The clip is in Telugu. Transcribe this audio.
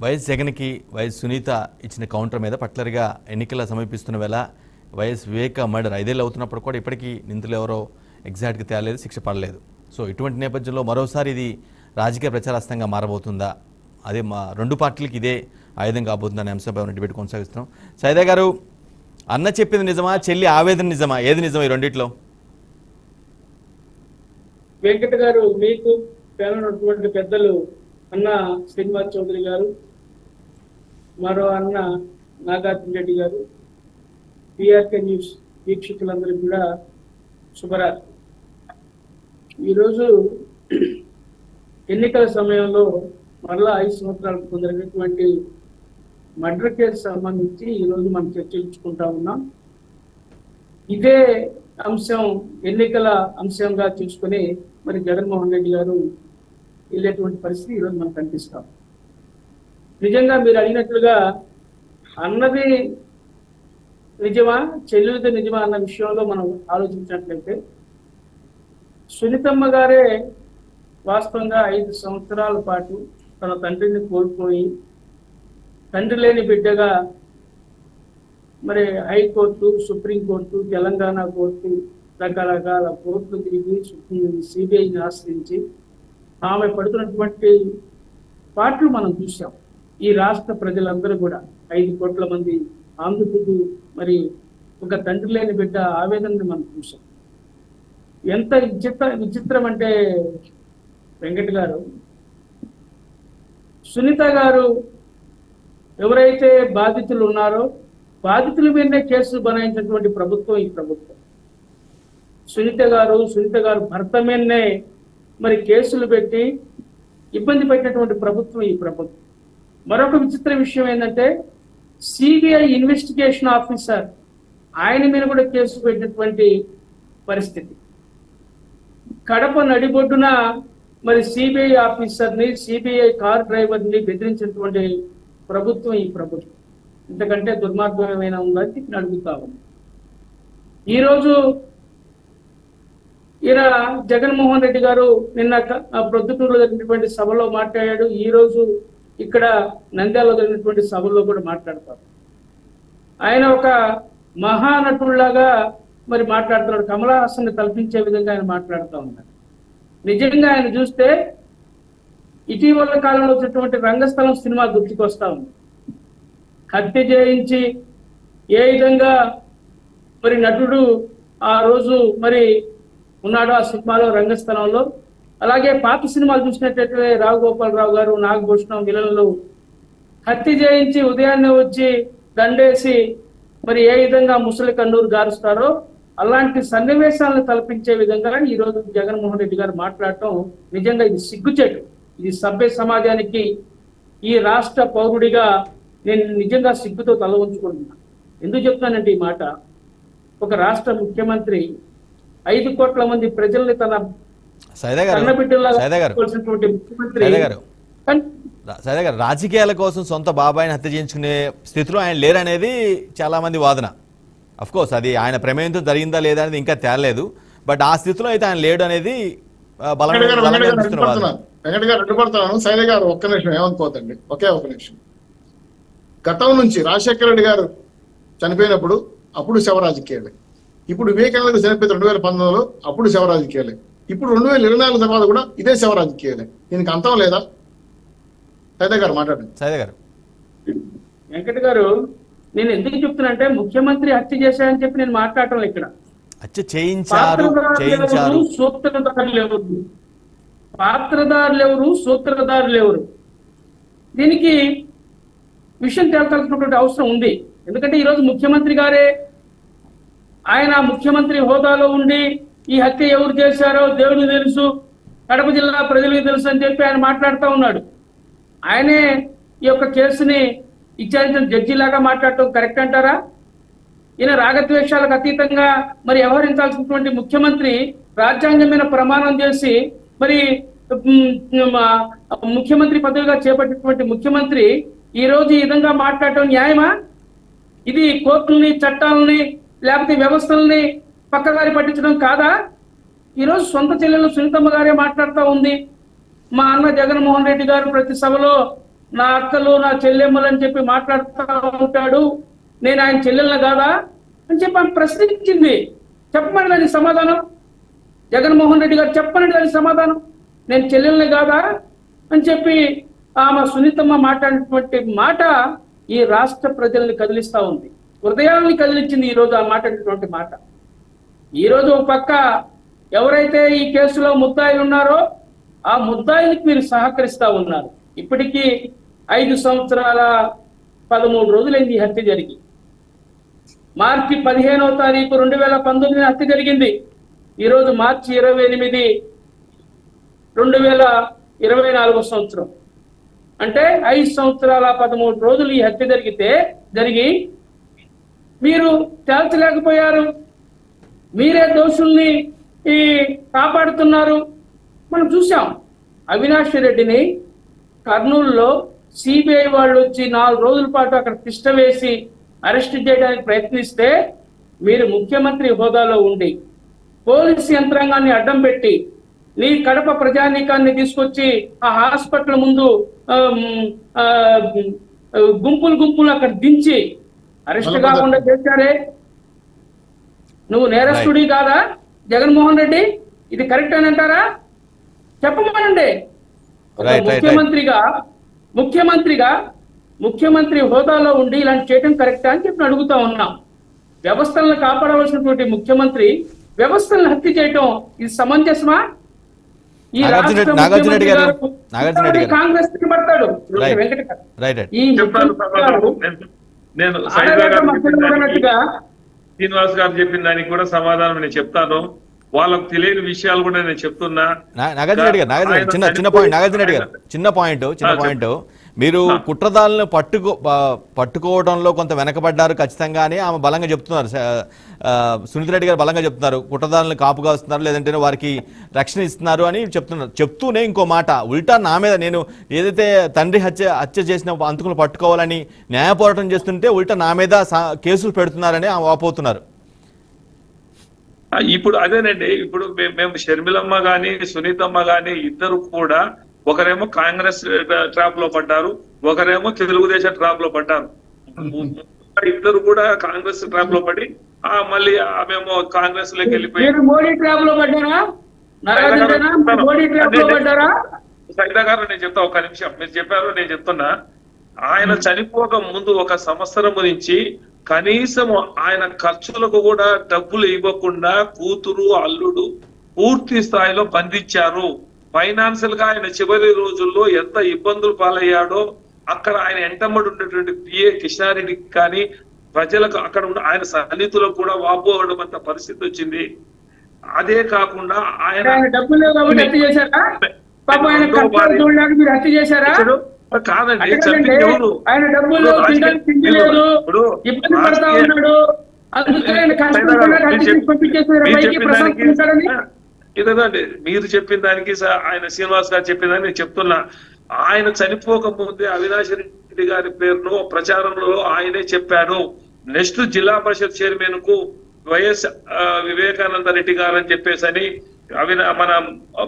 వైఎస్ జగన్కి వైఎస్ సునీత ఇచ్చిన కౌంటర్ మీద పట్లర్గా ఎన్నికల సమీపిస్తున్న వేళ వైఎస్ వివేక మర్డర్ 5 ఏళ్ళు అవుతున్నప్పుడు కూడా ఇప్పటికీ నిందితులు ఎవరో ఎగ్జాక్ట్గా తేలలేదు, శిక్ష పడలేదు. సో ఇటువంటి నేపథ్యంలో మరోసారి ఇది రాజకీయ ప్రచారాస్తంగా మారబోతుందా, అదే మా రెండు పార్టీలకి ఇదే ఆయుధం కాబోతుందా అనే అంశంపై ఉన్న డిబేట్ కొనసాగిస్తున్నాం. సైదా గారు, అన్న చెప్పింది నిజమా, చెల్లి ఆవేదన నిజమా, ఏది నిజమా ఈ రెండిట్లో? వెంకట గారు, మీకు పేరున్నటువంటి పెద్దలు అన్న శ్రీనివాస్ చౌదరి గారు, మరో అన్న నాగార్జున రెడ్డి గారు, పిఆర్కే న్యూస్ వీక్షకులందరికీ కూడా శుభరాత్రి. ఈరోజు ఎన్నికల సమయంలో మరలా 5 సంవత్సరాలకు పొందినటువంటి మర్డర్ కేసు సంబంధించి ఈరోజు మనం చర్చించుకుంటా ఉన్నాం. ఇదే అంశం ఎన్నికల అంశంగా తీసుకుని మరి జగన్మోహన్ రెడ్డి గారు వెళ్ళేటువంటి పరిస్థితి ఈరోజు మనకు కనిపిస్తాం. నిజంగా మీరు అడిగినట్లుగా అన్నది నిజమా, చెల్లెలిది నిజమా అన్న విషయంలో మనం ఆలోచించినట్లయితే సునీతమ్మ గారే వాస్తవంగా 5 సంవత్సరాల పాటు తన తండ్రిని కోల్పోయి తండ్రి లేని బిడ్డగా మరి హైకోర్టు, సుప్రీంకోర్టు, తెలంగాణ కోర్టు, రకరకాల కోర్టులు తిరిగి సిబిఐని ఆశ్రయించి ఆమె పడుతున్నటువంటి పాటలు మనం చూసాం. ఈ రాష్ట్ర ప్రజలందరూ కూడా 5 కోట్ల మంది ఆంధ్రులు మరి ఒక తండ్రి లేని బిడ్డ ఆవేదనని మనం చూసాం. ఎంత విచిత్రం అంటే వెంకట గారు, సునీత గారు ఎవరైతే బాధితులు ఉన్నారో బాధితుల మీదనే కేసులు బనాయించినటువంటి ప్రభుత్వం ఈ ప్రభుత్వం. సునీత గారు భర్త మీదనే మరి కేసులు పెట్టి ఇబ్బంది పెట్టినటువంటి ప్రభుత్వం ఈ ప్రభుత్వం. మరొక విచిత్ర విషయం ఏంటంటే సిబిఐ ఇన్వెస్టిగేషన్ ఆఫీసర్ ఆయన మీద కూడా కేసు పెట్టినటువంటి పరిస్థితి. కడప నడిబొడ్డున మరి సిబిఐ ఆఫీసర్ని, సిబిఐ కార్ డ్రైవర్ని బెదిరించినటువంటి ప్రభుత్వం ఈ ప్రభుత్వం. ఇంతకంటే దుర్మార్గమైన ఉందని నేను అడుగుతా ఉన్నాను. ఈరోజు ఈయన జగన్మోహన్ రెడ్డి గారు నిన్న ప్రొద్దుటూరులో జరిగినటువంటి సభలో మాట్లాడాడు. ఈ రోజు ఇక్కడ నంద్యాలలో జరిగినటువంటి సభల్లో కూడా మాట్లాడతారు. ఆయన ఒక మహానటుడిలాగా మరి మాట్లాడుతున్నాడు. కమల్ హాసన్ కల్పించే విధంగా ఆయన మాట్లాడుతూ ఉన్నాడు. నిజంగా ఆయన చూస్తే ఇటీవల కాలంలో వచ్చినటువంటి రంగస్థలం సినిమా గుర్తుకొస్తా ఉంది. హత్య చేయించి ఏ విధంగా మరి నటుడు ఆ రోజు మరి ఉన్నాడు ఆ సినిమాలో, రంగస్థలంలో. అలాగే పాత సినిమాలు చూసినట్టయితే రావుగోపాలరావు గారు, నాగభూషణం విలన్లు హత్య చేయించి ఉదయాన్నే వచ్చి దండేసి మరి ఏ విధంగా ముసలి కన్నూరు గారుస్తారో అలాంటి సన్నివేశాలను కల్పించే విధంగా ఈ రోజు జగన్మోహన్ రెడ్డి గారు మాట్లాడటం నిజంగా ఇది సిగ్గుచేటు. ఇది సభ్య సమాజానికి ఈ రాష్ట్ర పౌరుడిగా నేను నిజంగా సిగ్గుతో తల ఉంచుకుంటున్నా. ఎందుకు చెప్తానంటే ఈ మాట, ఒక రాష్ట్ర ముఖ్యమంత్రి 5 కోట్ల మంది ప్రజల్ని తన ముఖ్యమంత్రి రాజకీయాల కోసం సొంత బాబాయిని హత్య చేయించుకునే స్థితిలో ఆయన లేరనేది చాలా మంది వాదన. అఫ్ కోర్స్ అది ఆయన ప్రమేయంతో జరిగిందా లేదా అనేది ఇంకా తేలలేదు. బట్ ఆ స్థితిలో అయితే ఆయన లేడు అనేది వెంకట గారు అడ్డుపడతాను. సైనిక గారు ఒక్క నిమిషం ఏమనుకోవద్దండి, ఒకే ఒక నిమిషం. గతం నుంచి రాజశేఖర రెడ్డి గారు చనిపోయినప్పుడు అప్పుడు శవ రాజకీయాలే, ఇప్పుడు వివేకానంద చనిపోయిన 2019లో అప్పుడు శవ రాజకీయాలే, ఇప్పుడు 2024 తర్వాత కూడా ఇదే శవ రాజకీయాలే. దీనికి అంతం లేదా? సైదా గారు మాట్లాడండి. సైదా గారు, వెంకట గారు, నేను ఎందుకు చెప్తున్నా ముఖ్యమంత్రి హత్య చేశారని చెప్పి నేను మాట్లాడటం ఇక్కడ. పాత్రదారులు ఎవరు, సూత్రధారులు ఎవరు, దీనికి విషయం తేల్చాల్సినటువంటి అవసరం ఉంది. ఎందుకంటే ఈరోజు ముఖ్యమంత్రి గారే ఆయన ముఖ్యమంత్రి హోదాలో ఉండి ఈ హత్య ఎవరు చేశారో దేవుడికి తెలుసు, కడప జిల్లా ప్రజలకు తెలుసు అని చెప్పి ఆయన మాట్లాడుతూ ఉన్నాడు. ఆయనే ఈ యొక్క కేసుని విచారించిన జడ్జిలాగా మాట్లాడటం కరెక్ట్ అంటారా? ఈయన రాగద్వేషాలకు అతీతంగా మరి వ్యవహరించాల్సినటువంటి ముఖ్యమంత్రి రాజ్యాంగమైన ప్రమాణం చేసి మరి ముఖ్యమంత్రి పదవిగా చేపట్టినటువంటి ముఖ్యమంత్రి ఈ రోజు ఈ విధంగా మాట్లాడటం న్యాయమా? ఇది కోర్టుల్ని, చట్టాలని, లేకపోతే వ్యవస్థల్ని పక్కదారి పట్టించడం కాదా? ఈరోజు సొంత చెల్లెలు సునీతమ్మ గారే మాట్లాడుతూ ఉంది. మా అన్న జగన్మోహన్ రెడ్డి గారు ప్రతి సభలో నా అక్కలు నా చెల్లెమ్మలు అని చెప్పి మాట్లాడుతూ ఉంటాడు, నేను ఆయన చెల్లెళ్ళ కాదా అని చెప్పి ఆమె ప్రశ్నించింది. చెప్పమని దానికి సమాధానం, జగన్మోహన్ రెడ్డి గారు చెప్పమని దానికి సమాధానం, నేను చెల్లెళ్ళని కాదా అని చెప్పి ఆమె సునీతమ్మ మాట్లాడినటువంటి మాట ఈ రాష్ట్ర ప్రజల్ని కదిలిస్తా ఉంది, హృదయాల్ని కదిలించింది ఈరోజు ఆ మాట్లాడినటువంటి మాట. ఈరోజు ఒక పక్క ఎవరైతే ఈ కేసులో ముద్దాయిలు ఉన్నారో ఆ ముద్దాయిలకు మీరు సహకరిస్తా ఉన్నారు. ఇప్పటికీ 5 సంవత్సరాల 13 రోజులైంది ఈ హత్య జరిగి. మార్చి 15వ తారీఖు 2019 హత్య జరిగింది. ఈరోజు మార్చి 28, 2024 సంవత్సరం. అంటే 5 సంవత్సరాల 13 రోజులు ఈ హత్య జరిగి మీరు తేల్చలేకపోయారు. మీరే దోషుల్ని కాపాడుతున్నారు. మనం చూసాం అవినాష్ రెడ్డిని కర్నూలులో సిబిఐ వాళ్ళు వచ్చి 4 రోజుల పాటు అక్కడ తిష్ట వేసి అరెస్ట్ చేయడానికి ప్రయత్నిస్తే మీరు ముఖ్యమంత్రి హోదాలో ఉండి పోలీసు యంత్రాంగాన్ని అడ్డం పెట్టి నీ కడప ప్రజానీకాన్ని తీసుకొచ్చి ఆ హాస్పిటల్ ముందు గుంపులు అక్కడ దించి అరెస్ట్ కాకుండా చేశారే. నువ్వు నేరస్తుడి కాదా జగన్మోహన్ రెడ్డి? ఇది కరెక్ట్ అని అంటారా? చెప్పమనండి. ముఖ్యమంత్రి హోదాలో ఉండి ఇలాంటి చేయడం కరెక్టా అని చెప్పి అడుగుతా ఉన్నాం. వ్యవస్థలను కాపాడవలసినటువంటి ముఖ్యమంత్రి వ్యవస్థలను హత్య చేయటం ఇది సమంజసమా? ఈ రాష్ట్ర ముఖ్యమంత్రి గారు కాంగ్రెస్ పడతాడు. శ్రీనివాస్ గారు చెప్పిన దానికి కూడా సమాధానం నేను చెప్తాను. వాళ్ళకు తెలియని విషయాలు కూడా నేను చెప్తున్నా. నాగార్జున రెడ్డి గారు చిన్న పాయింట్ మీరు కుట్రదారులను పట్టుకోవడంలో కొంత వెనకబడ్డారు ఖచ్చితంగా అని ఆమె బలంగా చెప్తున్నారు. సునీత రెడ్డి గారు బలంగా చెప్తున్నారు, కుట్రదారులను కాపుగా వస్తున్నారు, లేదంటే వారికి రక్షణ ఇస్తున్నారు అని చెప్తున్నారు. చెప్తూనే ఇంకో మాట ఉల్టా నా మీద, నేను ఏదైతే తండ్రి హత్య చేసిన అంతకులు పట్టుకోవాలని న్యాయ పోరాటం చేస్తుంటే ఉల్టా నా మీద కేసులు పెడుతున్నారని ఆమె వాపోతున్నారు. ఇప్పుడు అదేనండి, ఇప్పుడు మేము షర్మిలమ్మ గాని సునీతమ్మ గాని ఇద్దరు కూడా ఒకరేమో కాంగ్రెస్ ట్రాప్ లో పడ్డారు, ఒకరేమో తెలుగుదేశం ట్రాప్ లో పడ్డారు. ఇద్దరు కూడా కాంగ్రెస్ ట్రాప్ లో పడి మళ్ళీ ఆమెమో కాంగ్రెస్ లోకి వెళ్ళిపోయి సైదా గారు నేను చెప్తా, ఒక నిమిషం. మీరు చెప్పారు, నేను చెప్తున్నా. ఆయన చనిపోక ముందు 1 సంవత్సరం నుంచి కనీసం ఆయన ఖర్చులకు కూడా డబ్బులు ఇవ్వకుండా కూతురు అల్లుడు పూర్తి స్థాయిలో బంధించారు. ఫైనాన్షియల్ గా ఆయన చివరి రోజుల్లో ఎంత ఇబ్బందులు పాలయ్యాడో అక్కడ ఆయన ఎంటమ్మడి ఉన్నటువంటి పిఏ కృష్ణారెడ్డికి కానీ ప్రజలకు అక్కడ ఉన్న ఆయన సన్నిహితులకు కూడా వాపోవడం అంత పరిస్థితి వచ్చింది. అదే కాకుండా ఆయన కాదండి చెప్పింది ఎవరు? ఇదండి మీరు చెప్పిన దానికి ఆయన శ్రీనివాస్ గారు చెప్పిన దానికి నేను చెప్తున్నా. ఆయన చనిపోక ముందే అవినాష్ రెడ్డి గారి పేరును ప్రచారంలో ఆయనే చెప్పాడు. నెక్స్ట్ జిల్లా పరిషత్ చైర్మన్ కు వైఎస్ వివేకానంద రెడ్డి గారు అని చెప్పేసి అని మన